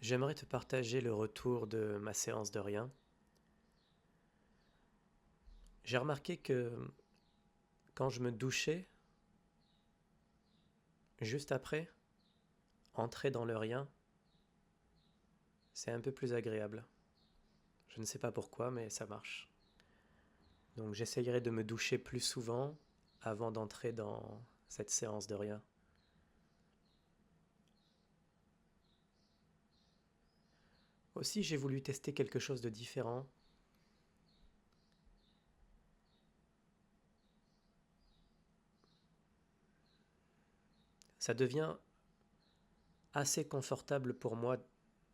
J'aimerais te partager le retour de ma séance de rien. J'ai remarqué que quand je me douchais, juste après, entrer dans le rien, c'est un peu plus agréable. Je ne sais pas pourquoi, mais ça marche. Donc j'essayerai de me doucher plus souvent avant d'entrer dans cette séance de rien. Aussi, j'ai voulu tester quelque chose de différent. Ça devient assez confortable pour moi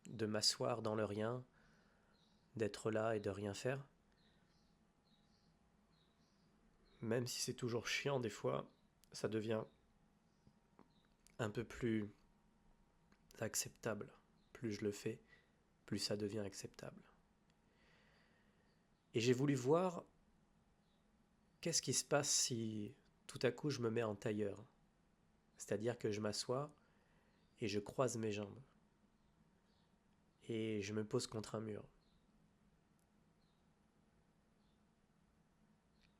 de m'asseoir dans le rien, d'être là et de rien faire. Même si c'est toujours chiant des fois, ça devient un peu plus acceptable. Plus je le fais, plus ça devient acceptable. Et j'ai voulu voir qu'est-ce qui se passe si tout à coup je me mets en tailleur. C'est-à-dire que je m'assois et je croise mes jambes. Et je me pose contre un mur.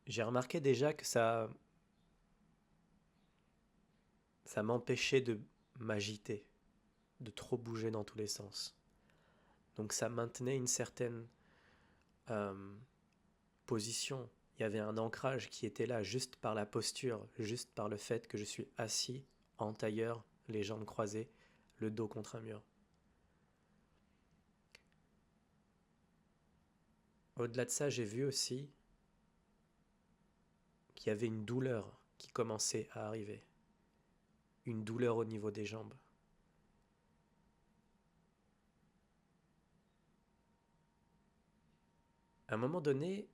J'ai remarqué déjà que ça m'empêchait de m'agiter, de trop bouger dans tous les sens. Donc ça maintenait une certaine euh, position. Il y avait un ancrage qui était là juste par la posture, juste par le fait que je suis assis en tailleur, les jambes croisées, le dos contre un mur. Au-delà de ça, j'ai vu aussi qu'il y avait une douleur qui commençait à arriver. Une douleur au niveau des jambes. À un moment donné,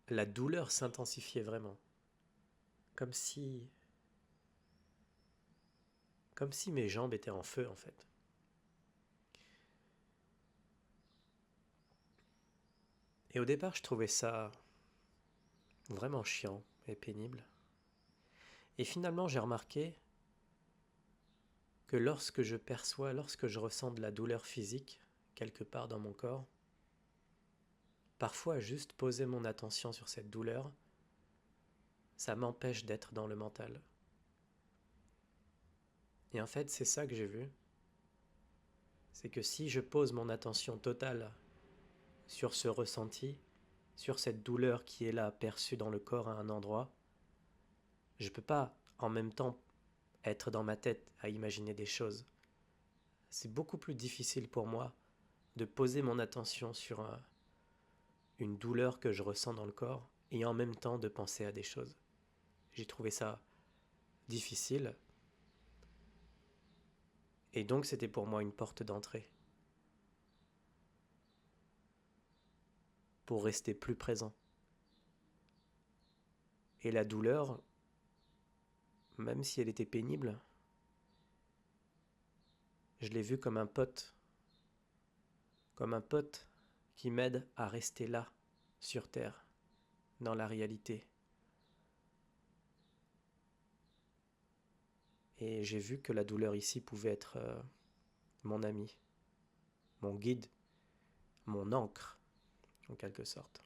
la douleur s'intensifiait vraiment. Comme si, comme si mes jambes étaient en feu en fait. Et au départ, je trouvais ça vraiment chiant et pénible. Et finalement, j'ai remarqué que lorsque je ressens de la douleur physique, quelque part dans mon corps, parfois juste poser mon attention sur cette douleur, ça m'empêche d'être dans le mental. Et en fait, c'est ça que j'ai vu. C'est que si je pose mon attention totale sur ce ressenti, sur cette douleur qui est là perçue dans le corps à un endroit, je ne peux pas en même temps être dans ma tête à imaginer des choses. C'est beaucoup plus difficile pour moi de poser mon attention sur une douleur que je ressens dans le corps et en même temps de penser à des choses. J'ai trouvé ça difficile et donc c'était pour moi une porte d'entrée pour rester plus présent. Et la douleur, même si elle était pénible, je l'ai vue comme un pote qui m'aide à rester là, sur Terre, dans la réalité. Et j'ai vu que la douleur ici pouvait être mon ami, mon guide, mon ancre, en quelque sorte.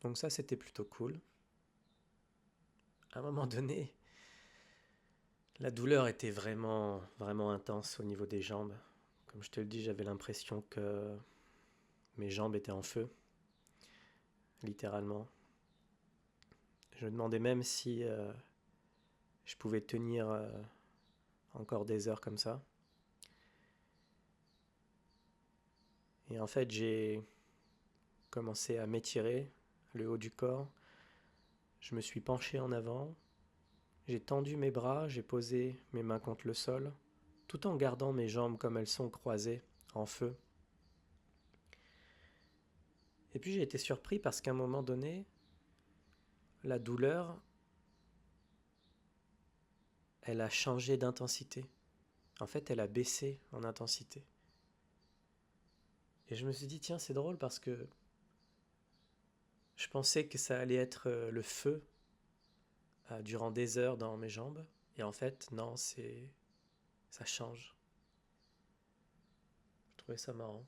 Donc ça, c'était plutôt cool. À un moment donné, la douleur était vraiment, vraiment intense au niveau des jambes. Comme je te le dis, j'avais l'impression que mes jambes étaient en feu, littéralement. Je me demandais même si je pouvais tenir encore des heures comme ça. Et en fait, j'ai commencé à m'étirer le haut du corps. Je me suis penché en avant. J'ai tendu mes bras, j'ai posé mes mains contre le sol, tout en gardant mes jambes comme elles sont croisées, en feu. Et puis j'ai été surpris parce qu'à un moment donné, la douleur, elle a changé d'intensité. En fait, elle a baissé en intensité. Et je me suis dit, tiens, c'est drôle parce que je pensais que ça allait être le feu durant des heures dans mes jambes. Et en fait, non, ça change. trouvais ça marrant.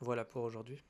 Voilà pour aujourd'hui.